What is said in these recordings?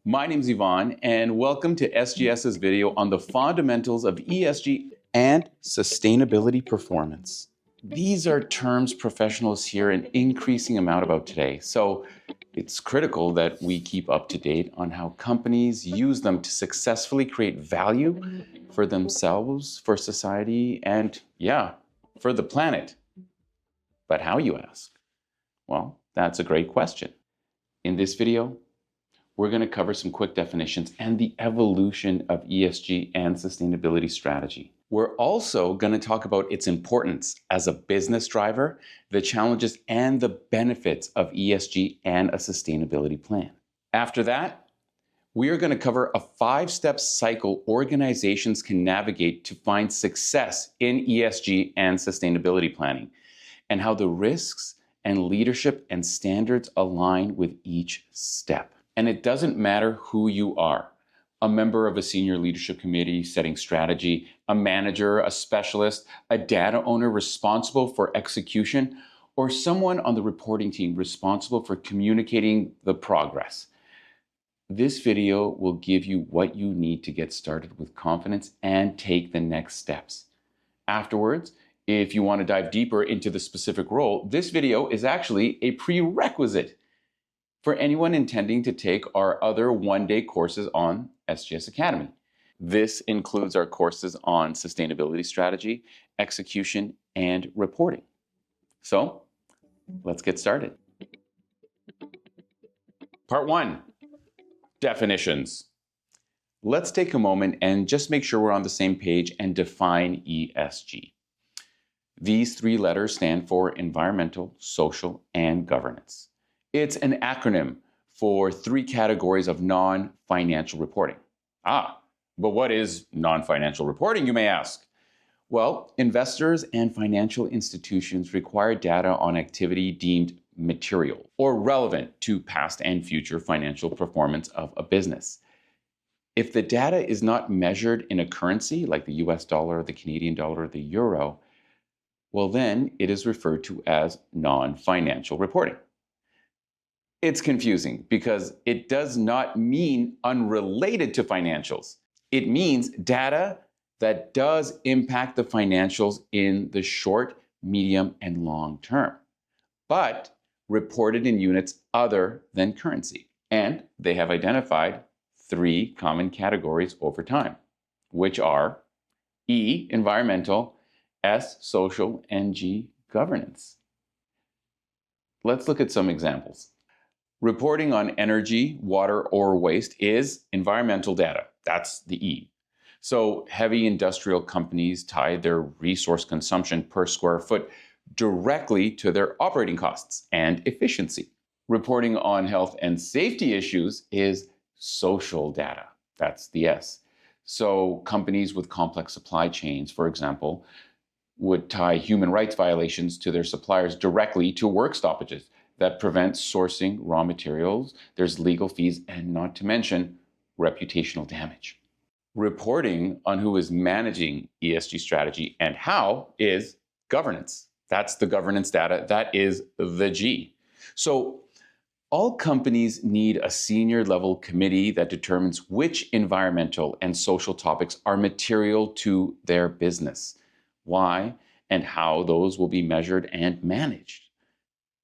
My name's Yvonne, and welcome to SGS's video on the fundamentals of ESG and sustainability performance. These are terms professionals hear an increasing amount about today, so it's critical that we keep up to date on how companies use them to successfully create value for themselves, for society, and for the planet. But how, you ask? Well, that's a great question. In this video, we're going to cover some quick definitions and the evolution of ESG and sustainability strategy. We're also going to talk about its importance as a business driver, the challenges and the benefits of ESG and a sustainability plan. After that, we are going to cover a 5-step cycle organizations can navigate to find success in ESG and sustainability planning, and how the risks and leadership and standards align with each step. And it doesn't matter who you are, a member of a senior leadership committee setting strategy, a manager, a specialist, a data owner responsible for execution, or someone on the reporting team responsible for communicating the progress. This video will give you what you need to get started with confidence and take the next steps. Afterwards, if you want to dive deeper into the specific role, this video is actually a prerequisite for anyone intending to take our other one-day courses on SGS Academy. This includes our courses on sustainability strategy, execution, and reporting. So, let's get started. Part 1, definitions. Let's take a moment and just make sure we're on the same page and define ESG. These 3 letters stand for environmental, social, and governance. It's an acronym for 3 categories of non-financial reporting. But what is non-financial reporting, you may ask? Well, investors and financial institutions require data on activity deemed material or relevant to past and future financial performance of a business. If the data is not measured in a currency like the US dollar, the Canadian dollar, the euro, well then it is referred to as non-financial reporting. It's confusing because it does not mean unrelated to financials. It means data that does impact the financials in the short, medium, and long term, but reported in units other than currency. And they have identified 3 common categories over time, which are E, environmental, S, social, and G, governance. Let's look at some examples. Reporting on energy, water, or waste is environmental data. That's the E. So heavy industrial companies tie their resource consumption per square foot directly to their operating costs and efficiency. Reporting on health and safety issues is social data. That's the S. So companies with complex supply chains, for example, would tie human rights violations to their suppliers directly to work stoppages that prevent sourcing raw materials. There's legal fees, and not to mention reputational damage. Reporting on who is managing ESG strategy and how is governance. That's the governance data. That is the G. So all companies need a senior level committee that determines which environmental and social topics are material to their business, why and how those will be measured and managed.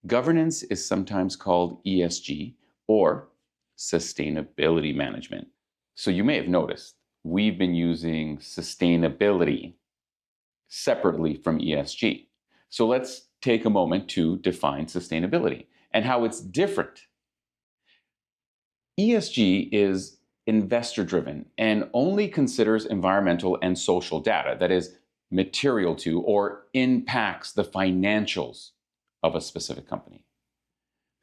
Governance is sometimes called ESG or sustainability management. So you may have noticed we've been using sustainability separately from ESG. So let's take a moment to define sustainability and how it's different. ESG is investor-driven and only considers environmental and social data that is material to or impacts the financials of a specific company.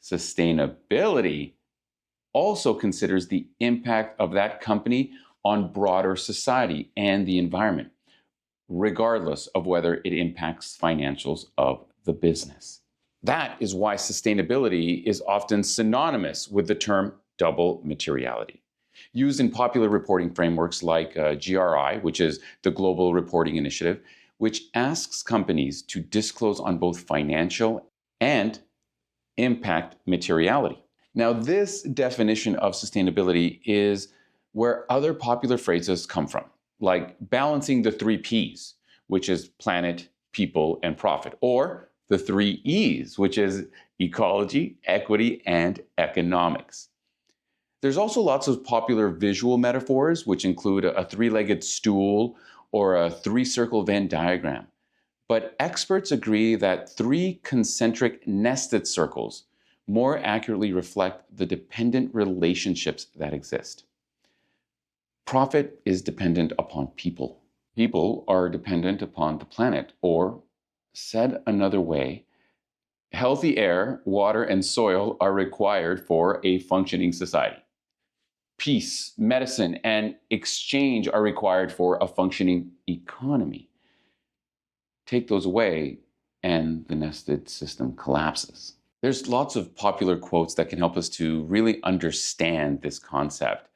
Sustainability also considers the impact of that company on broader society and the environment, regardless of whether it impacts financials of the business. That is why sustainability is often synonymous with the term double materiality, used in popular reporting frameworks like GRI, which is the Global Reporting Initiative, which asks companies to disclose on both financial and impact materiality. Now, this definition of sustainability is where other popular phrases come from, like balancing the three P's, which is planet, people, and profit, or the three E's, which is ecology, equity, and economics. There's also lots of popular visual metaphors, which include a three-legged stool or a three-circle Venn diagram. But experts agree that three concentric nested circles more accurately reflect the dependent relationships that exist. Profit is dependent upon people. People are dependent upon the planet, or said another way, healthy air, water, and soil are required for a functioning society. Peace, medicine, and exchange are required for a functioning economy. Take those away, and the nested system collapses. There's lots of popular quotes that can help us to really understand this concept.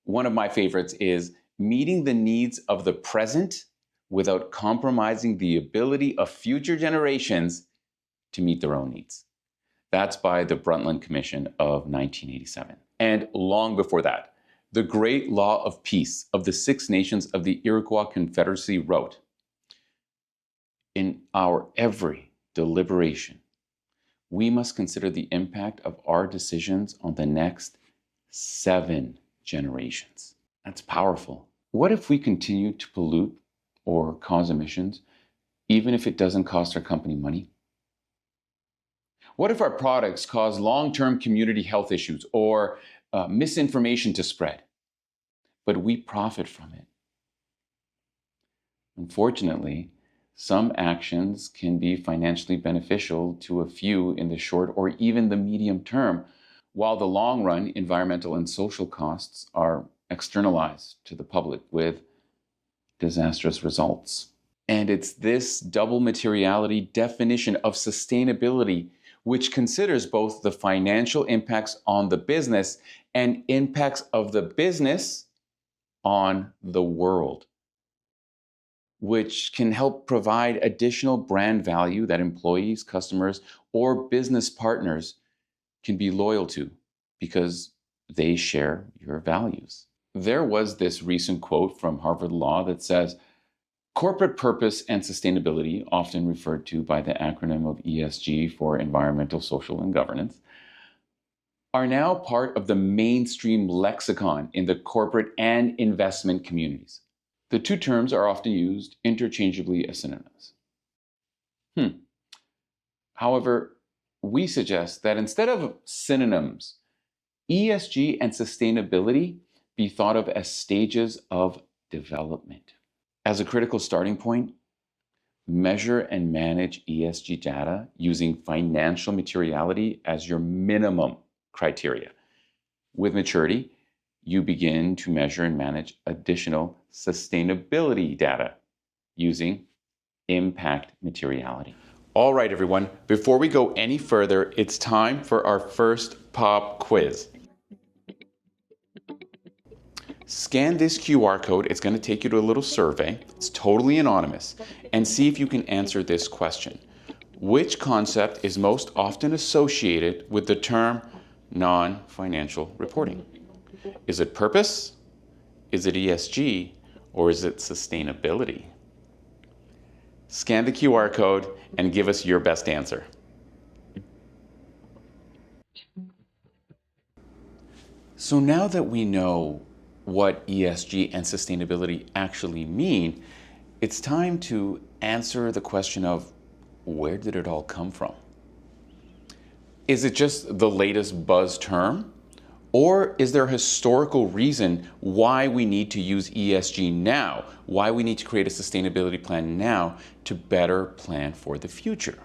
One of my favorites is meeting the needs of the present without compromising the ability of future generations to meet their own needs. That's by the Brundtland Commission of 1987. And long before that, the Great Law of Peace of the Six Nations of the Iroquois Confederacy wrote, "In our every deliberation, we must consider the impact of our decisions on the next 7 generations." That's powerful. What if we continue to pollute or cause emissions, even if it doesn't cost our company money? What if our products cause long-term community health issues or misinformation to spread, but we profit from it? Unfortunately, some actions can be financially beneficial to a few in the short or even the medium term, while the long-run environmental and social costs are externalized to the public with disastrous results. And it's this double materiality definition of sustainability which considers both the financial impacts on the business and impacts of the business on the world, which can help provide additional brand value that employees, customers, or business partners can be loyal to because they share your values. There was this recent quote from Harvard Law that says, "Corporate purpose and sustainability, often referred to by the acronym of ESG for environmental, social, and governance, are now part of the mainstream lexicon in the corporate and investment communities. The two terms are often used interchangeably as synonyms." However, we suggest that instead of synonyms, ESG and sustainability be thought of as stages of development. As a critical starting point, measure and manage ESG data using financial materiality as your minimum criteria. With maturity, you begin to measure and manage additional sustainability data using impact materiality. All right, everyone, before we go any further, it's time for our first pop quiz. Scan this QR code. It's going to take you to a little survey. It's totally anonymous. And see if you can answer this question. Which concept is most often associated with the term non-financial reporting? Is it purpose? Is it ESG? Or is it sustainability? Scan the QR code and give us your best answer. So now that we know what ESG and sustainability actually mean, it's time to answer the question of where did it all come from? Is it just the latest buzz term? Or is there a historical reason why we need to use ESG now, why we need to create a sustainability plan now to better plan for the future?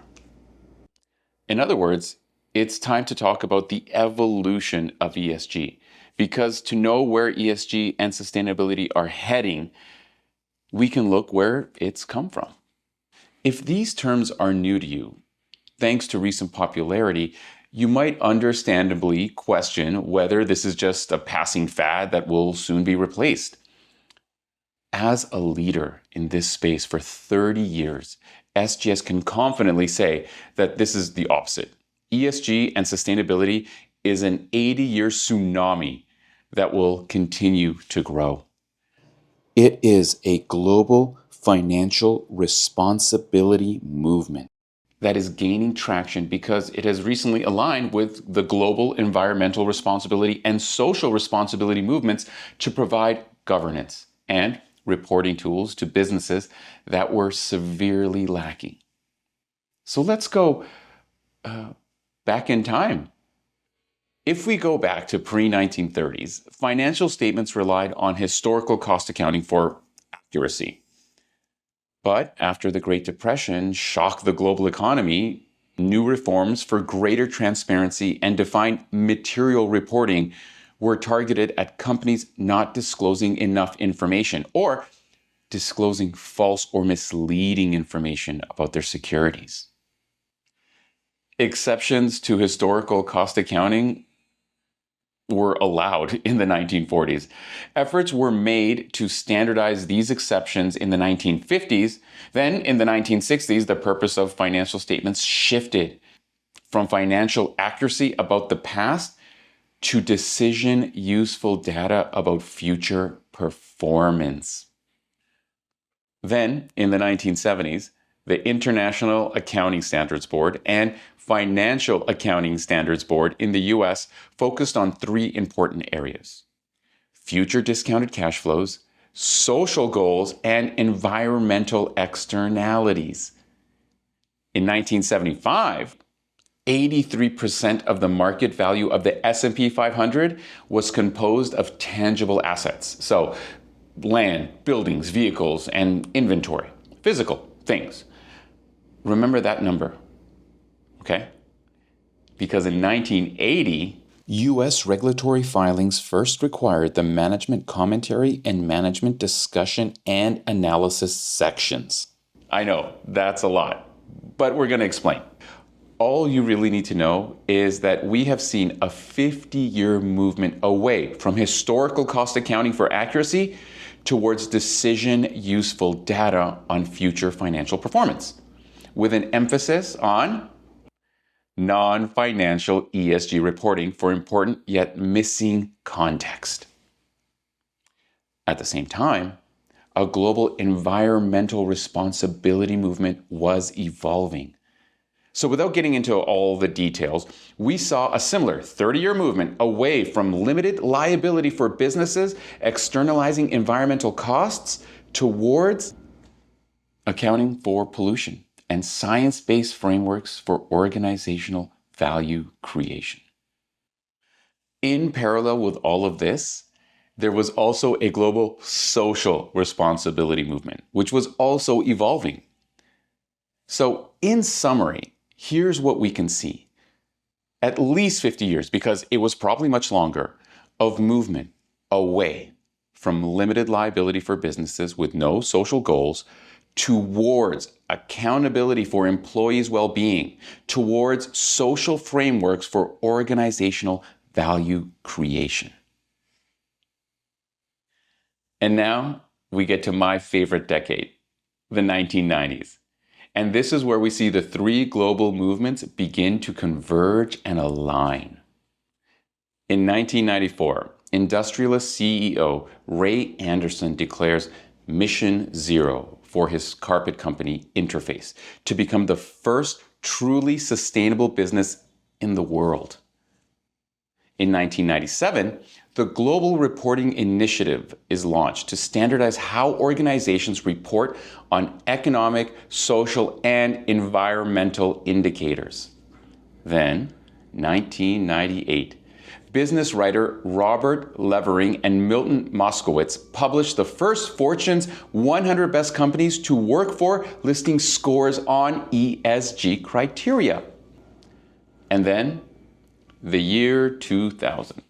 In other words, it's time to talk about the evolution of ESG. Because to know where ESG and sustainability are heading, we can look where it's come from. If these terms are new to you, thanks to recent popularity, you might understandably question whether this is just a passing fad that will soon be replaced. As a leader in this space for 30 years, SGS can confidently say that this is the opposite. ESG and sustainability is an 80-year tsunami that will continue to grow. It is a global financial responsibility movement that is gaining traction because it has recently aligned with the global environmental responsibility and social responsibility movements to provide governance and reporting tools to businesses that were severely lacking. So let's go back in time. If we go back to pre-1930s, financial statements relied on historical cost accounting for accuracy. But after the Great Depression shocked the global economy, new reforms for greater transparency and defined material reporting were targeted at companies not disclosing enough information or disclosing false or misleading information about their securities. Exceptions to historical cost accounting were allowed in the 1940s. Efforts were made to standardize these exceptions in the 1950s. Then in the 1960s, the purpose of financial statements shifted from financial accuracy about the past to decision useful data about future performance. Then in the 1970s, the International Accounting Standards Board and Financial Accounting Standards Board in the US focused on three important areas: future discounted cash flows, social goals, and environmental externalities. In 1975, 83% of the market value of the S&P 500 was composed of tangible assets. So land, buildings, vehicles, and inventory, physical things. Remember that number, okay? Because in 1980, U.S. regulatory filings first required the management commentary and management discussion and analysis sections. I know, that's a lot, but we're going to explain. All you really need to know is that we have seen a 50-year movement away from historical cost accounting for accuracy towards decision-useful data on future financial performance, with an emphasis on non-financial ESG reporting for important yet missing context. At the same time, a global environmental responsibility movement was evolving. So without getting into all the details, we saw a similar 30-year movement away from limited liability for businesses externalizing environmental costs towards accounting for pollution and science-based frameworks for organizational value creation. In parallel with all of this, there was also a global social responsibility movement, which was also evolving. So in summary, here's what we can see. At least 50 years, because it was probably much longer, of movement away from limited liability for businesses with no social goals towards accountability for employees' well-being, towards social frameworks for organizational value creation. And now we get to my favorite decade, the 1990s. And this is where we see the three global movements begin to converge and align. In 1994, industrialist CEO Ray Anderson declares Mission Zero for his carpet company Interface to become the first truly sustainable business in the world. In 1997, the Global Reporting Initiative is launched to standardize how organizations report on economic, social, and environmental indicators. Then, 1998, business writer Robert Levering and Milton Moskowitz published the first Fortune's 100 Best Companies to Work For, listing scores on ESG criteria. And then, the year 2000.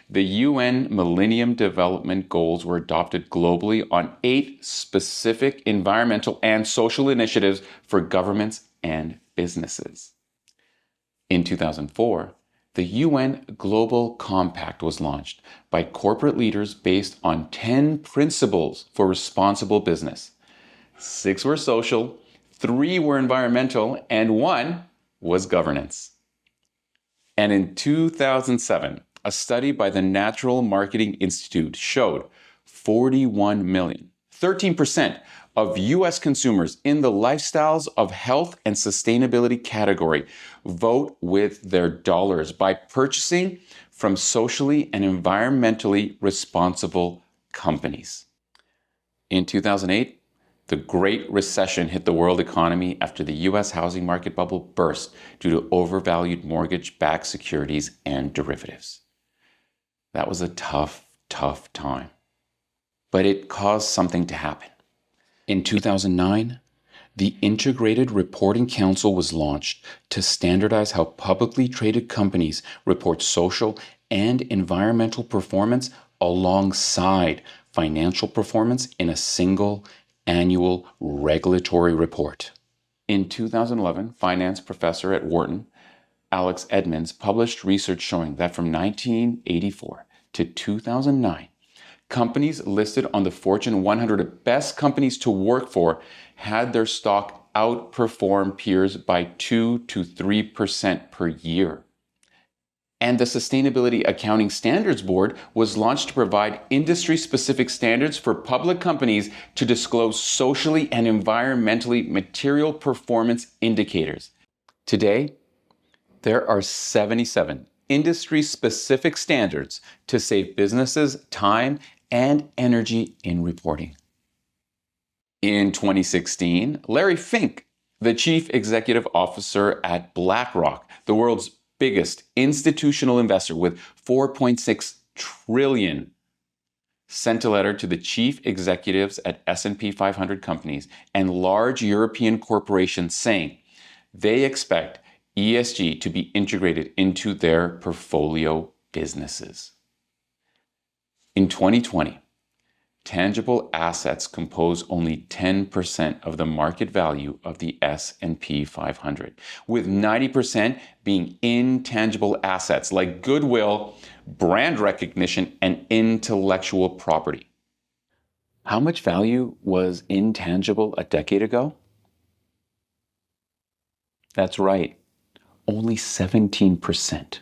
The UN Millennium Development Goals were adopted globally on 8 specific environmental and social initiatives for governments and businesses. In 2004, the UN Global Compact was launched by corporate leaders based on 10 principles for responsible business. 6 were social, 3 were environmental, and 1 was governance. And in 2007, a study by the Natural Marketing Institute showed 41 million, 13% of US consumers in the lifestyles of health and sustainability category vote with their dollars by purchasing from socially and environmentally responsible companies. In 2008, the Great Recession hit the world economy after the US housing market bubble burst due to overvalued mortgage-backed securities and derivatives. That was a tough time. But it caused something to happen. In 2009, the Integrated Reporting Council was launched to standardize how publicly traded companies report social and environmental performance alongside financial performance in a single annual regulatory report. In 2011, finance professor at Wharton, Alex Edmonds, published research showing that from 1984 to 2009, companies listed on the Fortune 100 best companies to work for had their stock outperform peers by 2 to 3% per year. And the Sustainability Accounting Standards Board was launched to provide industry-specific standards for public companies to disclose socially and environmentally material performance indicators. Today, there are 77 industry-specific standards to save businesses time and energy in reporting. In 2016, Larry Fink, the chief executive officer at BlackRock, the world's biggest institutional investor with $4.6 trillion, sent a letter to the chief executives at S&P 500 companies and large European corporations saying they expect ESG to be integrated into their portfolio businesses. In 2020, tangible assets compose only 10% of the market value of the S&P 500, with 90% being intangible assets like goodwill, brand recognition, and intellectual property. How much value was intangible a decade ago? That's right, only 17%.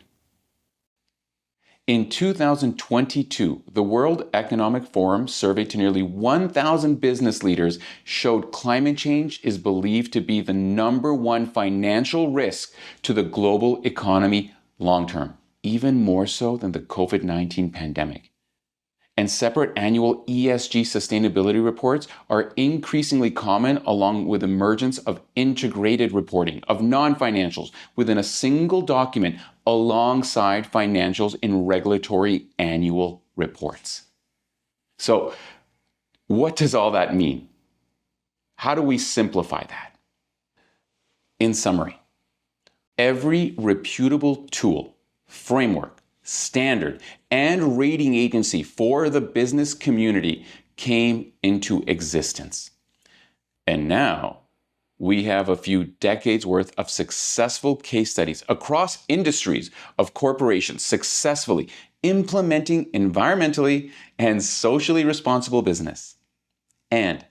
In 2022, the World Economic Forum survey to nearly 1,000 business leaders showed climate change is believed to be the #1 financial risk to the global economy long term, even more so than the COVID-19 pandemic. And separate annual ESG sustainability reports are increasingly common, along with emergence of integrated reporting of non-financials within a single document alongside financials in regulatory annual reports. So, what does all that mean? How do we simplify that? In summary, every reputable tool, framework, standard, and rating agency for the business community came into existence. And now we have a few decades worth of successful case studies across industries of corporations successfully implementing environmentally and socially responsible business. And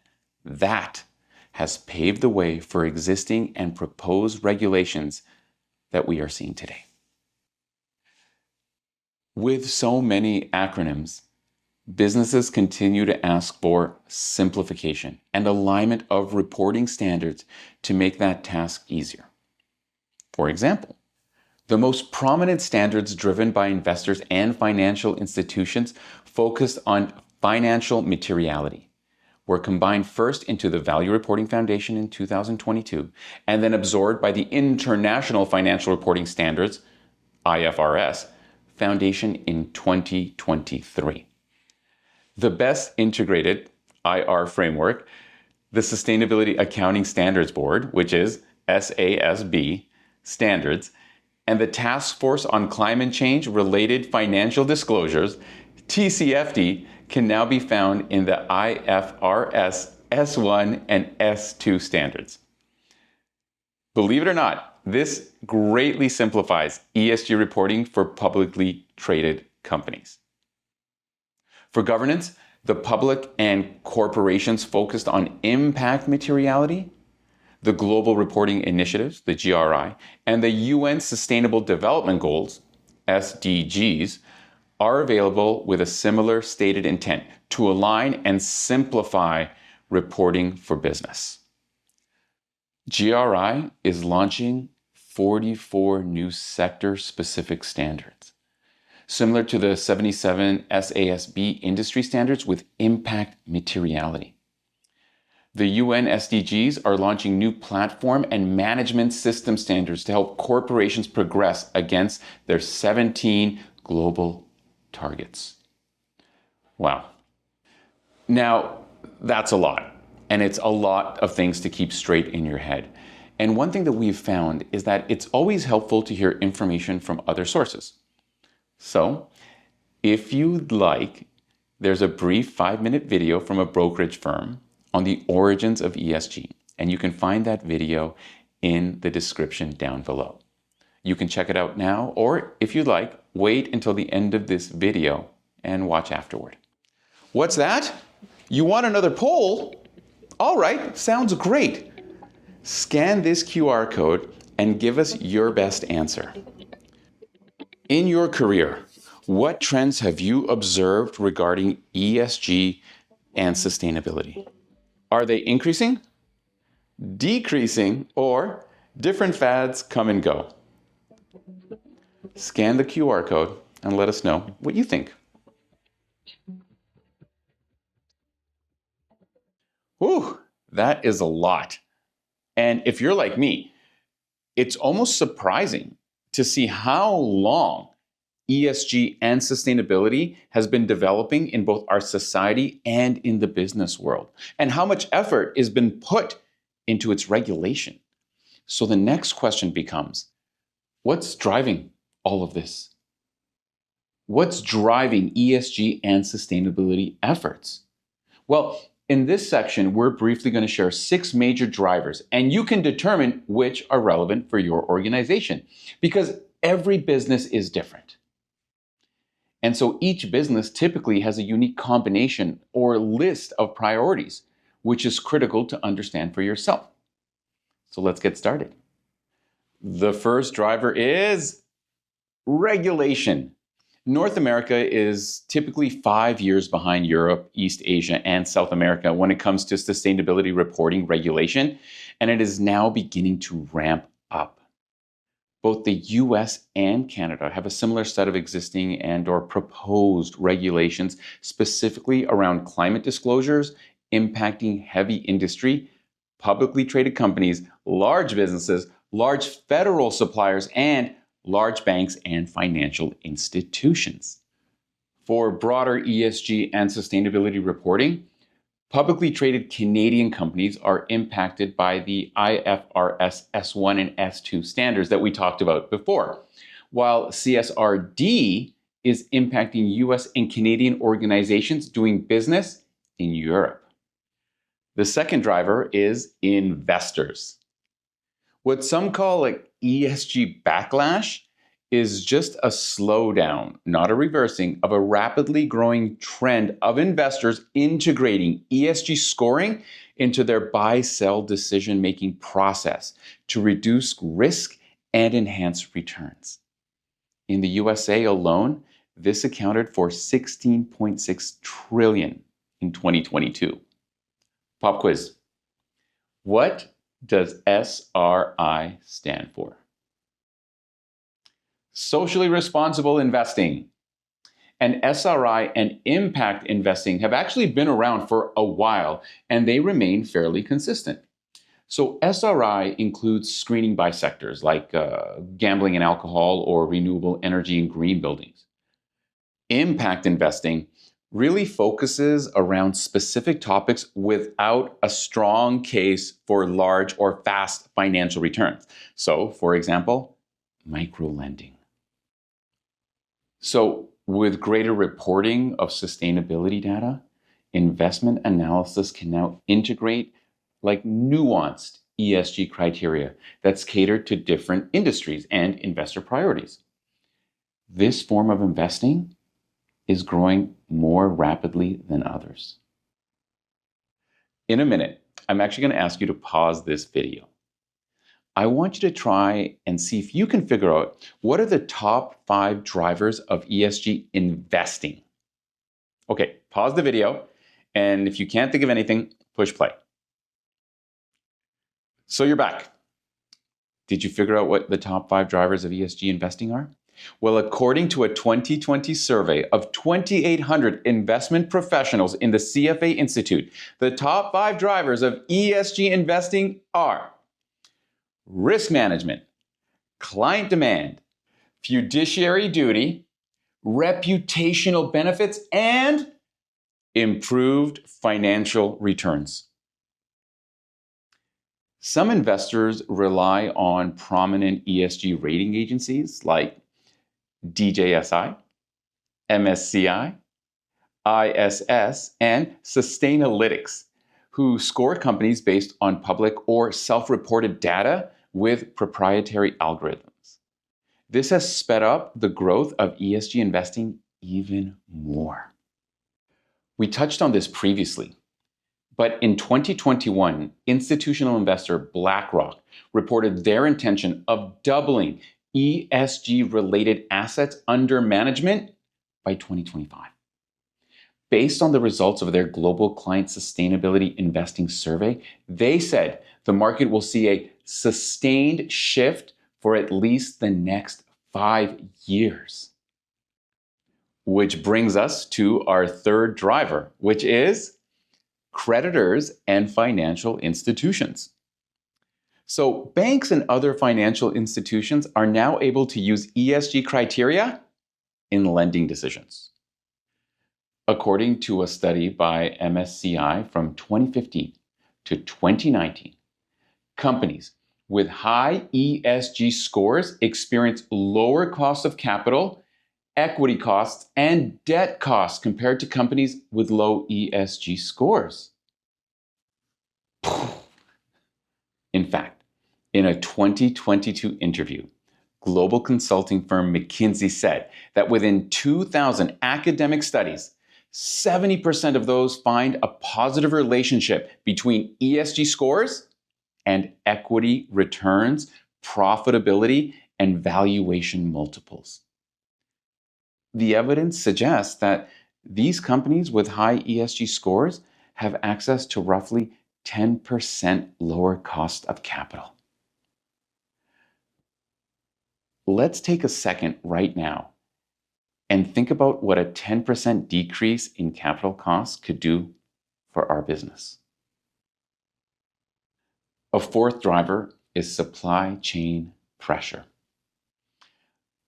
that has paved the way for existing and proposed regulations that we are seeing today. With so many acronyms, businesses continue to ask for simplification and alignment of reporting standards to make that task easier. For example, the most prominent standards driven by investors and financial institutions focused on financial materiality were combined first into the Value Reporting Foundation in 2022 and then absorbed by the International Financial Reporting Standards, IFRS, Foundation in 2023. The best integrated IR framework, the Sustainability Accounting Standards Board, which is SASB standards, and the Task Force on Climate Change Related Financial Disclosures, TCFD, can now be found in the IFRS S1 and S2 standards. Believe it or not, this greatly simplifies ESG reporting for publicly traded companies. For governance, the public and corporations focused on impact materiality, the Global Reporting Initiatives, the GRI, and the UN Sustainable Development Goals, SDGs, are available with a similar stated intent to align and simplify reporting for business. GRI is launching 44 new sector-specific standards, similar to the 77 SASB industry standards with impact materiality. The UN SDGs are launching new platform and management system standards to help corporations progress against their 17 global targets. Wow. Now, that's a lot. And it's a lot of things to keep straight in your head. And one thing that we've found is that it's always helpful to hear information from other sources. So, if you'd like, there's a brief 5-minute video from a brokerage firm on the origins of ESG, and you can find that video in the description down below. You can check it out now, or if you'd like, wait until the end of this video and watch afterward. What's that? You want another poll? All right, sounds great. Scan this QR code and give us your best answer. In your career, what trends have you observed regarding ESG and sustainability? Are they increasing, decreasing, or different fads come and go? Scan the QR code and let us know what you think. Whew, that is a lot. And if you're like me, it's almost surprising to see how long ESG and sustainability has been developing in both our society and in the business world, and how much effort has been put into its regulation. So the next question becomes, what's driving all of this? What's driving ESG and sustainability efforts? Well, in this section, we're briefly going to share 6 major drivers, and you can determine which are relevant for your organization, because every business is different. And so each business typically has a unique combination or list of priorities, which is critical to understand for yourself. So let's get started. The first driver is regulation. North America is typically 5 years behind Europe, East Asia, and South America when it comes to sustainability reporting regulation, and it is now beginning to ramp up. Both the US and Canada have a similar set of existing and/or proposed regulations specifically around climate disclosures impacting heavy industry, publicly traded companies, large businesses, large federal suppliers, and large banks and financial institutions. For broader ESG and sustainability reporting, publicly traded Canadian companies are impacted by the IFRS S1 and S2 standards that we talked about before, while CSRD is impacting US and Canadian organizations doing business in Europe. The second driver is investors. What some call ESG backlash is just a slowdown, not a reversing, of a rapidly growing trend of investors integrating ESG scoring into their buy-sell decision-making process to reduce risk and enhance returns. In the USA alone, this accounted for $16.6 trillion in 2022. Pop quiz. What does SRI stand for? Socially responsible investing. And SRI and impact investing have actually been around for a while, and they remain fairly consistent. So SRI includes screening by sectors like gambling and alcohol or renewable energy and green buildings. Impact investing really focuses around specific topics without a strong case for large or fast financial returns. So, for example, micro-lending. So, with greater reporting of sustainability data, investment analysis can now integrate nuanced ESG criteria that's catered to different industries and investor priorities. This form of investing is growing more rapidly than others. In a minute, I'm actually going to ask you to pause this video I want you to try and see if you can figure out what are the top 5 drivers of ESG investing. Okay, pause the video, and if you can't think of anything, push play. So you're back. Did you figure out what the top 5 drivers of ESG investing are? Well, according to a 2020 survey of 2,800 investment professionals in the CFA Institute, the top 5 drivers of ESG investing are risk management, client demand, fiduciary duty, reputational benefits, and improved financial returns. Some investors rely on prominent ESG rating agencies like DJSI, MSCI, ISS, and Sustainalytics, who score companies based on public or self-reported data with proprietary algorithms. This has sped up the growth of ESG investing even more. We touched on this previously, but in 2021, institutional investor BlackRock reported their intention of doubling ESG-related assets under management by 2025. Based on the results of their global client sustainability investing survey, they said the market will see a sustained shift for at least the next 5 years. Which brings us to our third driver, which is creditors and financial institutions. So banks and other financial institutions are now able to use ESG criteria in lending decisions. According to a study by MSCI from 2015 to 2019, companies with high ESG scores experience lower costs of capital, equity costs, and debt costs compared to companies with low ESG scores. In fact, in a 2022 interview, global consulting firm McKinsey said that within 2,000 academic studies, 70% of those find a positive relationship between ESG scores and equity returns, profitability, and valuation multiples. The evidence suggests that these companies with high ESG scores have access to roughly 10% lower cost of capital. Let's take a second right now and think about what a 10% decrease in capital costs could do for our business. A fourth driver is supply chain pressure.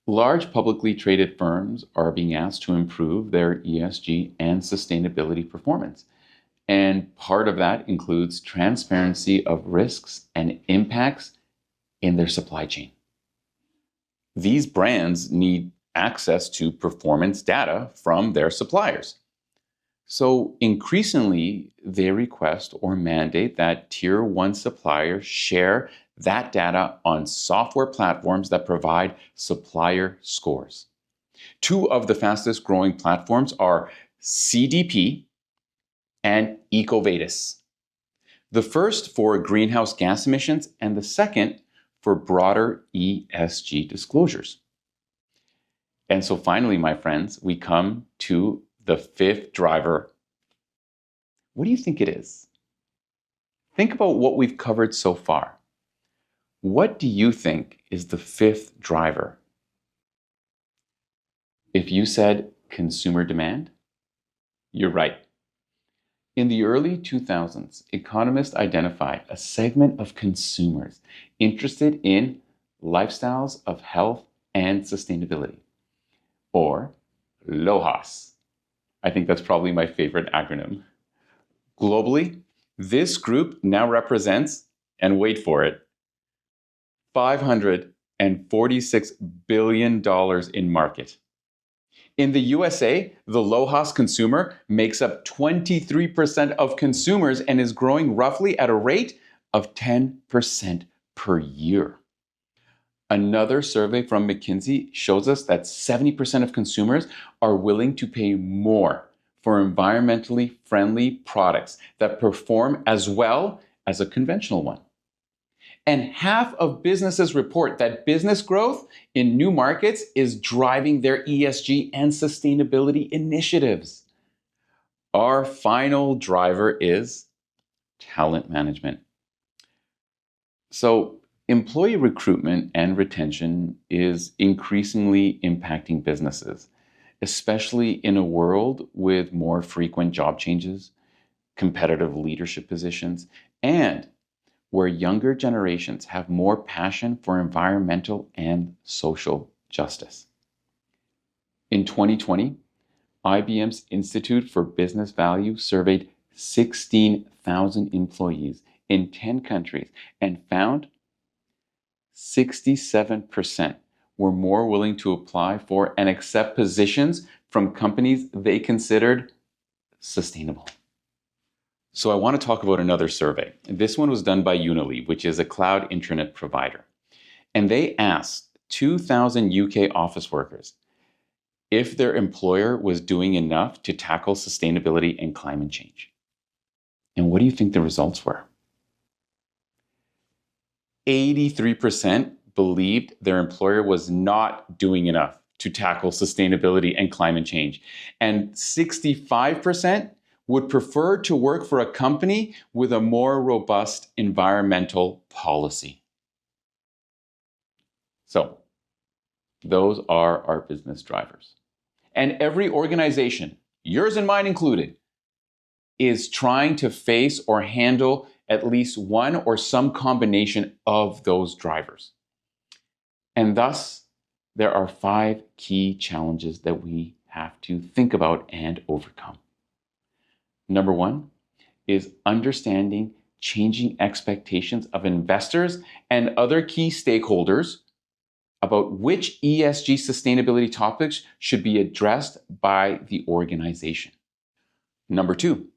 Large publicly traded firms are being asked to improve their ESG and sustainability performance. And part of that includes transparency of risks and impacts in their supply chain. These brands need access to performance data from their suppliers. So increasingly, they request or mandate that Tier 1 suppliers share that data on software platforms that provide supplier scores. 2 of the fastest growing platforms are CDP and EcoVadis. The first for greenhouse gas emissions and the second for broader ESG disclosures. And so finally, my friends, we come to the fifth driver. What do you think it is? Think about what we've covered so far. What do you think is the fifth driver? If you said consumer demand, you're right. In the early 2000s, economists identified a segment of consumers interested in lifestyles of health and sustainability, or LOHAS. I think that's probably my favorite acronym. Globally, this group now represents, and wait for it, $546 billion in market. In the USA, the LOHAS consumer makes up 23% of consumers and is growing roughly at a rate of 10% per year. Another survey from McKinsey shows us that 70% of consumers are willing to pay more for environmentally friendly products that perform as well as a conventional one. And half of businesses report that business growth in new markets is driving their ESG and sustainability initiatives. Our final driver is talent management. So, employee recruitment and retention is increasingly impacting businesses, especially in a world with more frequent job changes, competitive leadership positions, and where younger generations have more passion for environmental and social justice. In 2020, IBM's Institute for Business Value surveyed 16,000 employees in 10 countries and found 67% were more willing to apply for and accept positions from companies they considered sustainable. So I want to talk about another survey. This one was done by Unily, which is a cloud intranet provider. And they asked 2,000 UK office workers if their employer was doing enough to tackle sustainability and climate change. And what do you think the results were? 83% believed their employer was not doing enough to tackle sustainability and climate change. And 65% would prefer to work for a company with a more robust environmental policy. So, those are our business drivers. And every organization, yours and mine included, is trying to face or handle at least one or some combination of those drivers. And thus, there are 5 key challenges that we have to think about and overcome. Number 1 is understanding changing expectations of investors and other key stakeholders about which ESG sustainability topics should be addressed by the organization. Number 2,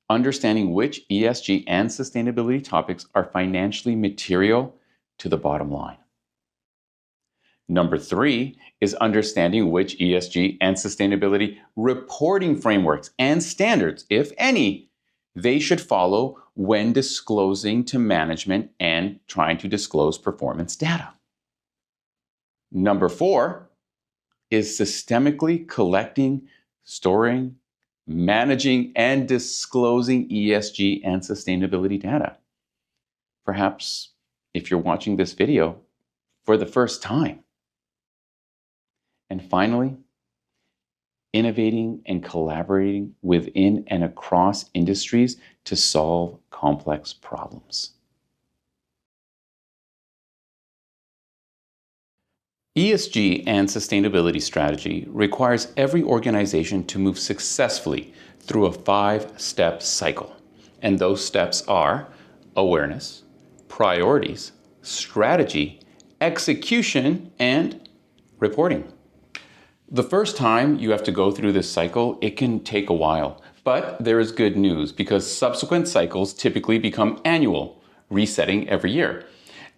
understanding which ESG and sustainability topics are financially material to the bottom line. Number 3 is understanding which ESG and sustainability reporting frameworks and standards, if any, they should follow when disclosing to management and trying to disclose performance data. Number 4 is systemically collecting, storing, managing, and disclosing ESG and sustainability data. Perhaps if you're watching this video for the first time. And finally, innovating and collaborating within and across industries to solve complex problems. ESG and sustainability strategy requires every organization to move successfully through a 5-step cycle. And those steps are awareness, priorities, strategy, execution, and reporting. The first time you have to go through this cycle, it can take a while. But there is good news because subsequent cycles typically become annual, resetting every year.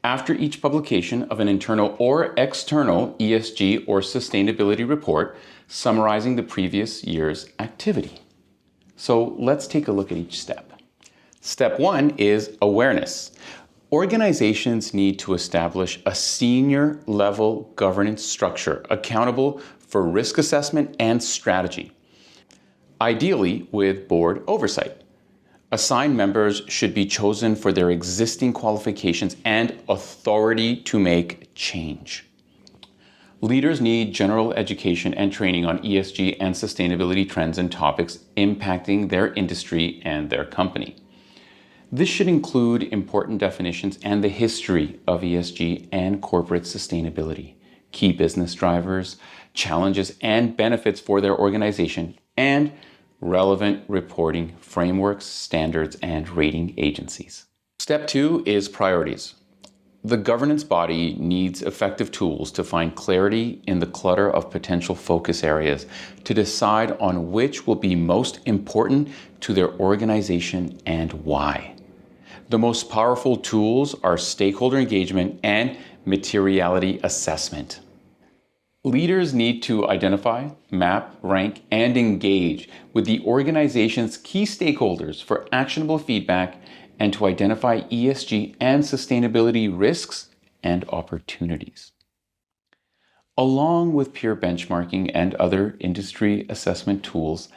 After each publication of an internal or external ESG or sustainability report summarizing the previous year's activity. So let's take a look at each step. Step 1 is awareness. Organizations need to establish a senior level governance structure accountable for risk assessment and strategy, ideally with board oversight. Assigned members should be chosen for their existing qualifications and authority to make change. Leaders need general education and training on ESG and sustainability trends and topics impacting their industry and their company. This should include important definitions and the history of ESG and corporate sustainability, key business drivers, challenges and benefits for their organization, and relevant reporting frameworks, standards, and rating agencies. Step 2 is priorities. The governance body needs effective tools to find clarity in the clutter of potential focus areas to decide on which will be most important to their organization and why. The most powerful tools are stakeholder engagement and materiality assessment. Leaders need to identify, map, rank, and engage with the organization's key stakeholders for actionable feedback and to identify ESG and sustainability risks and opportunities. Along with peer benchmarking and other industry assessment tools,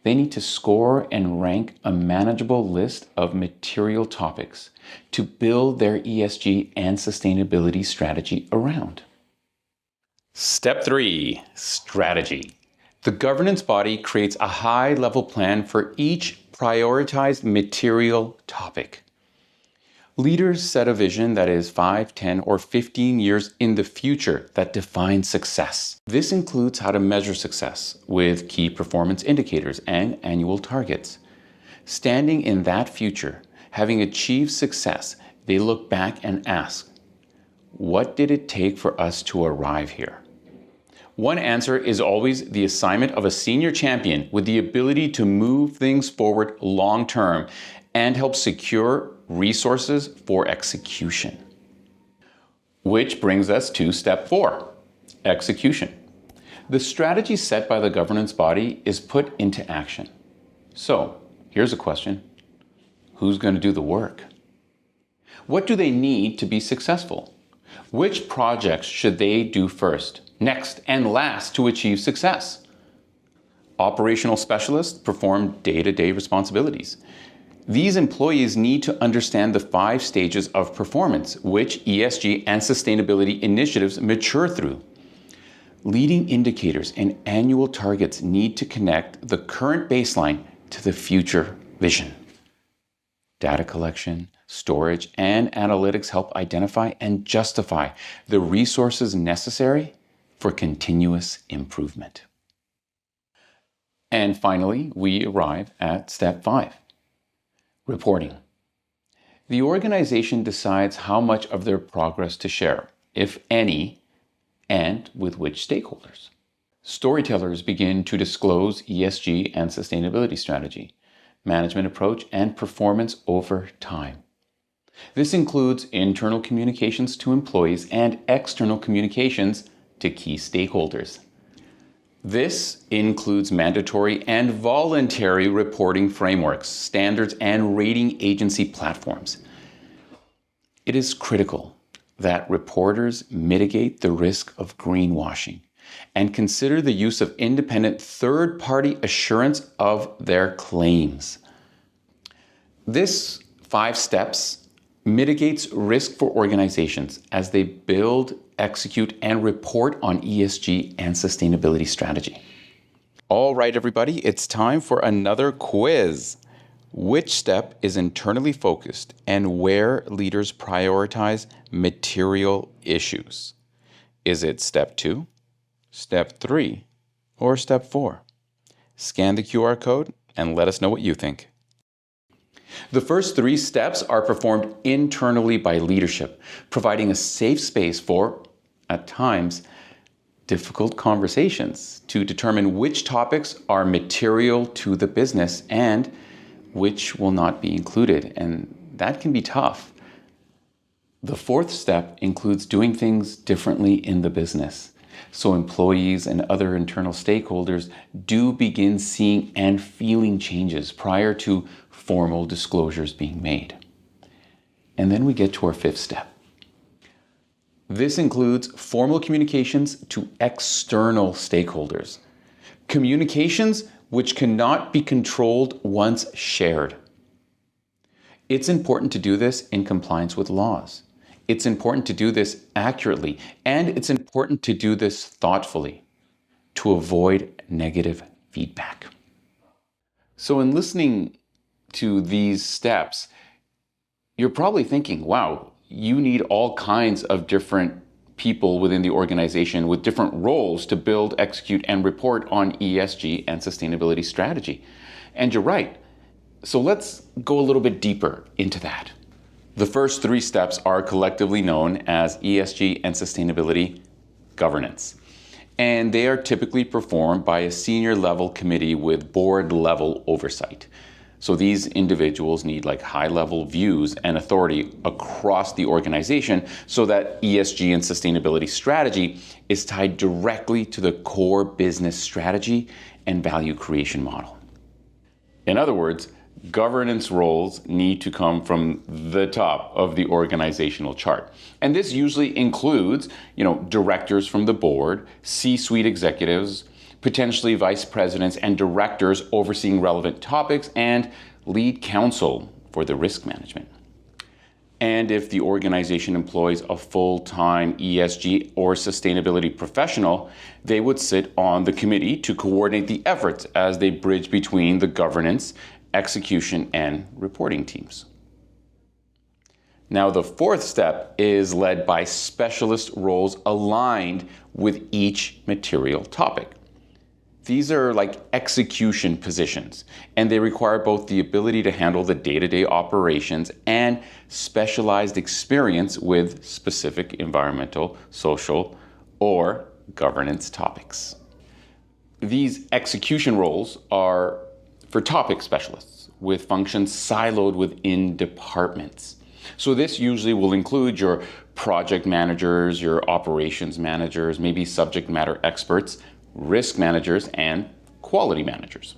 they need to score and rank a manageable list of material topics to build their ESG and sustainability strategy around. Step 3, strategy. The governance body creates a high-level plan for each prioritized material topic. Leaders set a vision that is 5, 10, or 15 years in the future that defines success. This includes how to measure success with key performance indicators and annual targets. Standing in that future, having achieved success, they look back and ask, what did it take for us to arrive here? One answer is always the assignment of a senior champion with the ability to move things forward long term and help secure resources for execution. Which brings us to step 4, execution. The strategy set by the governance body is put into action. So, here's a question. Who's going to do the work? What do they need to be successful? Which projects should they do first, next, and last to achieve success? Operational specialists perform day-to-day responsibilities. These employees need to understand the 5 stages of performance, which ESG and sustainability initiatives mature through. Leading indicators and annual targets need to connect the current baseline to the future vision. Data collection, storage, and analytics help identify and justify the resources necessary for continuous improvement. And finally, we arrive at step 5. Reporting. The organization decides how much of their progress to share, if any, and with which stakeholders. Storytellers begin to disclose ESG and sustainability strategy, management approach, and performance over time. This includes internal communications to employees and external communications to key stakeholders. This includes mandatory and voluntary reporting frameworks, standards, and rating agency platforms. It is critical that reporters mitigate the risk of greenwashing and consider the use of independent third-party assurance of their claims. This 5 steps mitigates risk for organizations as they build, execute, and report on ESG and sustainability strategy. All right, everybody, it's time for another quiz. Which step is internally focused and where leaders prioritize material issues? Is it step 2, step 3, or step 4? Scan the QR code and let us know what you think. The first 3 steps are performed internally by leadership, providing a safe space for, at times, difficult conversations to determine which topics are material to the business and which will not be included, and that can be tough. The 4th step includes doing things differently in the business, so employees and other internal stakeholders do begin seeing and feeling changes prior to formal disclosures being made. And then we get to our 5th step. This includes formal communications to external stakeholders. Communications which cannot be controlled once shared. It's important to do this in compliance with laws. It's important to do this accurately, and it's important to do this thoughtfully to avoid negative feedback. So in listening to these steps, you're probably thinking, wow, you need all kinds of different people within the organization with different roles to build, execute, and report on ESG and sustainability strategy. And you're right. So let's go a little bit deeper into that. The first 3 steps are collectively known as ESG and sustainability governance. And they are typically performed by a senior level committee with board level oversight. So these individuals need high level views and authority across the organization so that ESG and sustainability strategy is tied directly to the core business strategy and value creation model. In other words, Governance roles need to come from the top of the organizational chart. And this usually includes, directors from the board, C-suite executives, potentially vice presidents and directors overseeing relevant topics, and lead counsel for the risk management. And if the organization employs a full-time ESG or sustainability professional, they would sit on the committee to coordinate the efforts as they bridge between the governance, execution, and reporting teams. Now, the fourth step is led by specialist roles aligned with each material topic. These are like execution positions, and they require both the ability to handle the day-to-day operations and specialized experience with specific environmental, social, or governance topics. These execution roles are for topic specialists with functions siloed within departments. So this usually will include your project managers, your operations managers, maybe subject matter experts, risk managers, and quality managers.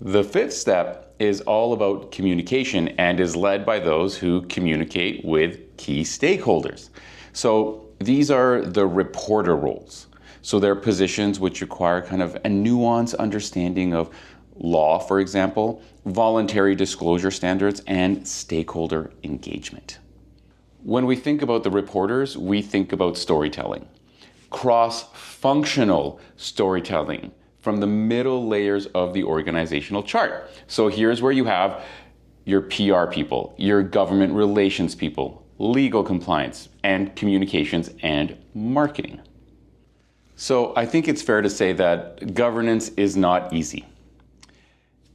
The fifth step is all about communication and is led by those who communicate with key stakeholders. So these are the reporter roles. So they're positions which require kind of a nuanced understanding of law, for example, voluntary disclosure standards, and stakeholder engagement. When we think about the reporters, we think about storytelling, cross-functional storytelling from the middle layers of the organizational chart. So here's where you have your PR people, your government relations people, legal compliance, and communications and marketing. So I think it's fair to say that governance is not easy.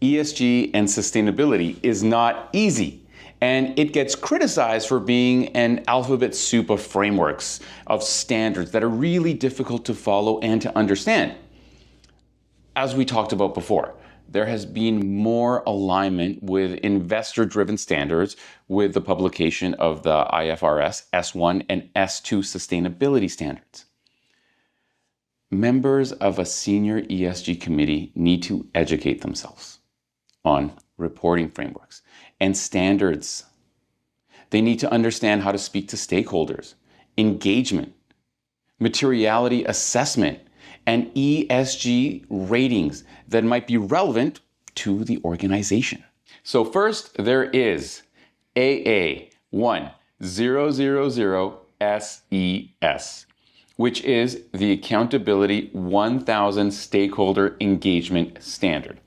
ESG and sustainability is not easy, and it gets criticized for being an alphabet soup of frameworks, of standards that are really difficult to follow and to understand. As we talked about before, there has been more alignment with investor-driven standards with the publication of the IFRS S1 and S2 sustainability standards. Members of a senior ESG committee need to educate themselves on reporting frameworks and standards. They need to understand how to speak to stakeholders, engagement, materiality assessment, and ESG ratings that might be relevant to the organization. So first, there is AA 1000 SES, which is the Accountability 1000 Stakeholder Engagement Standard.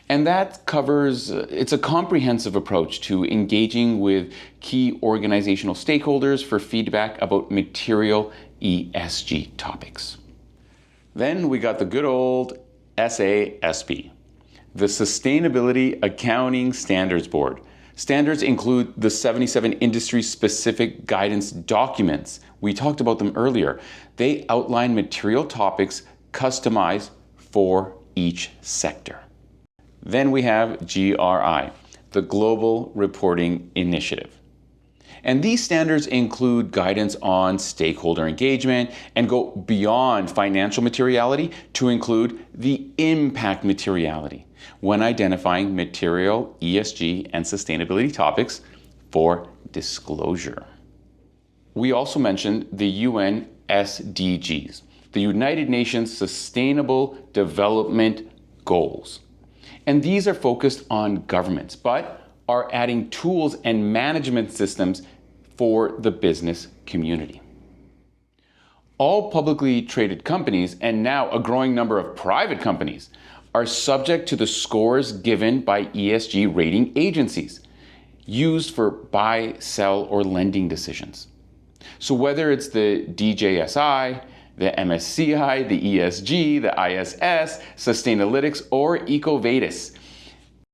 And that covers, it's a comprehensive approach to engaging with key organizational stakeholders for feedback about material ESG topics. Then we got the good old SASB, the Sustainability Accounting Standards Board. Standards include the 77 industry-specific guidance documents. We talked about them earlier. They outline material topics customized for each sector. Then we have GRI, the Global Reporting Initiative. And these standards include guidance on stakeholder engagement and go beyond financial materiality to include the impact materiality when identifying material, ESG, and sustainability topics for disclosure. We also mentioned the UN SDGs, the United Nations Sustainable Development Goals. And these are focused on governments, but are adding tools and management systems for the business community. All publicly traded companies, and now a growing number of private companies, are subject to the scores given by ESG rating agencies, used for buy, sell, or lending decisions. So whether it's the DJSI, the MSCI, the ESG, the ISS, Sustainalytics, or EcoVadis,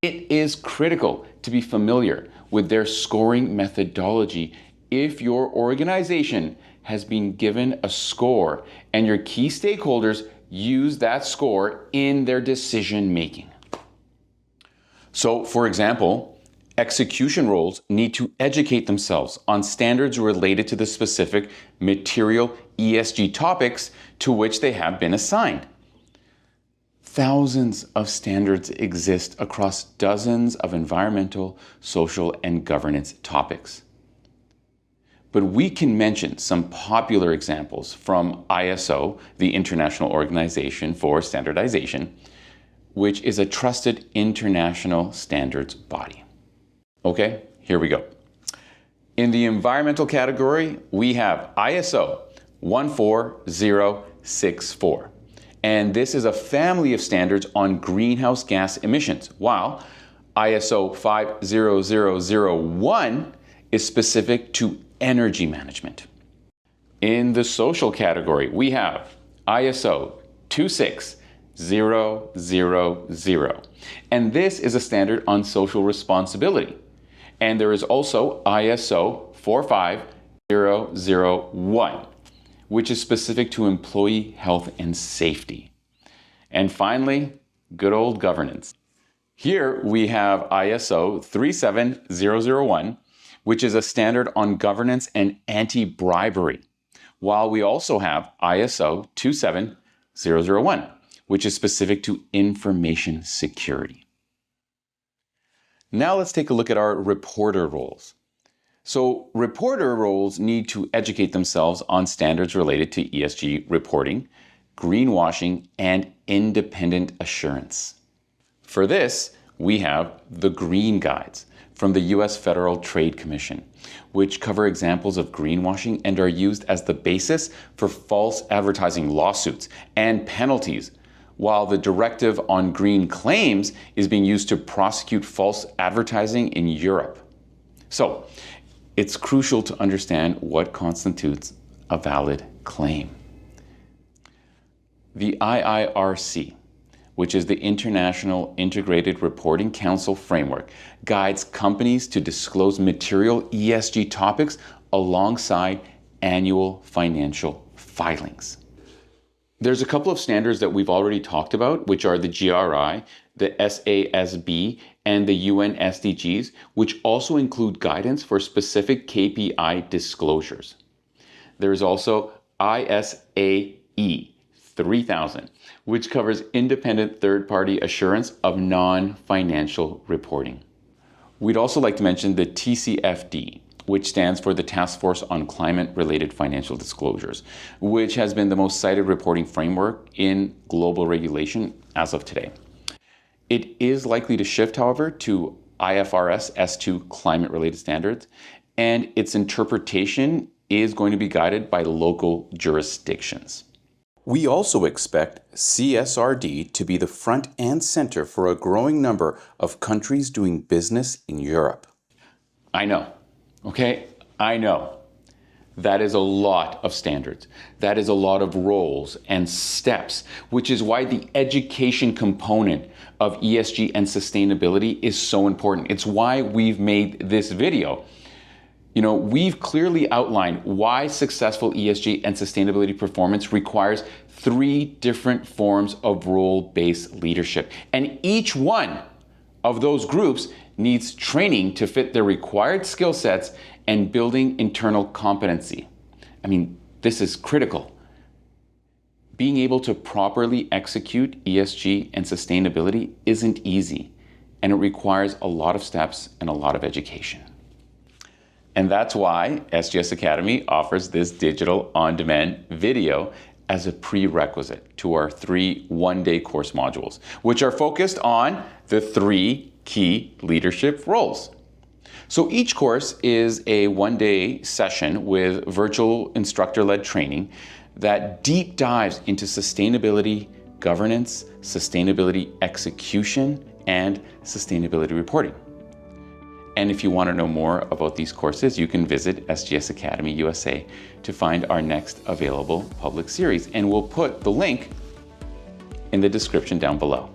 it is critical to be familiar with their scoring methodology if your organization has been given a score and your key stakeholders use that score in their decision making. So, for example, execution roles need to educate themselves on standards related to the specific material ESG topics to which they have been assigned. Thousands of standards exist across dozens of environmental, social, and governance topics. But we can mention some popular examples from ISO, the International Organization for Standardization, which is a trusted international standards body. Okay, here we go. In the environmental category, we have ISO 14064. And this is a family of standards on greenhouse gas emissions, while ISO 50001 is specific to energy management. In the social category, we have ISO 26000, and this is a standard on social responsibility. And there is also ISO 45001, which is specific to employee health and safety. And finally, good old governance. Here we have ISO 37001, which is a standard on governance and anti-bribery, while we also have ISO 27001, which is specific to information security. Now let's take a look at our reporter roles. So reporter roles need to educate themselves on standards related to ESG reporting, greenwashing, and independent assurance. For this, we have the Green Guides from the US Federal Trade Commission, which cover examples of greenwashing and are used as the basis for false advertising lawsuits and penalties, while the Directive on Green Claims is being used to prosecute false advertising in Europe. So, it's crucial to understand what constitutes a valid claim. The IIRC, which is the International Integrated Reporting Council framework, guides companies to disclose material ESG topics alongside annual financial filings. There's a couple of standards that we've already talked about, which are the GRI, the SASB, and the UN SDGs, which also include guidance for specific KPI disclosures. There's also ISAE 3000, which covers independent third-party assurance of non-financial reporting. We'd also like to mention the TCFD, which stands for the Task Force on Climate-Related Financial Disclosures, which has been the most cited reporting framework in global regulation as of today. It is likely to shift, however, to IFRS S2 climate-related standards, and its interpretation is going to be guided by local jurisdictions. We also expect CSRD to be the front and center for a growing number of countries doing business in Europe. I know. Okay, I know. That is a lot of standards. That is a lot of roles and steps, which is why the education component of ESG and sustainability is so important. It's why we've made this video. You know, we've clearly outlined why successful ESG and sustainability performance requires 3 different forms of role-based leadership. And each one of those groups needs training to fit their required skill sets and building internal competency. I mean, this is critical. Being able to properly execute ESG and sustainability isn't easy, and it requires a lot of steps and a lot of education. And that's why SGS Academy offers this digital on-demand video as a prerequisite to our 3 one-day course modules, which are focused on the 3 key leadership roles. So each course is a one-day session with virtual instructor-led training that deep dives into sustainability governance, sustainability execution, and sustainability reporting. And if you want to know more about these courses, you can visit SGS Academy USA to find our next available public series. And we'll put the link in the description down below.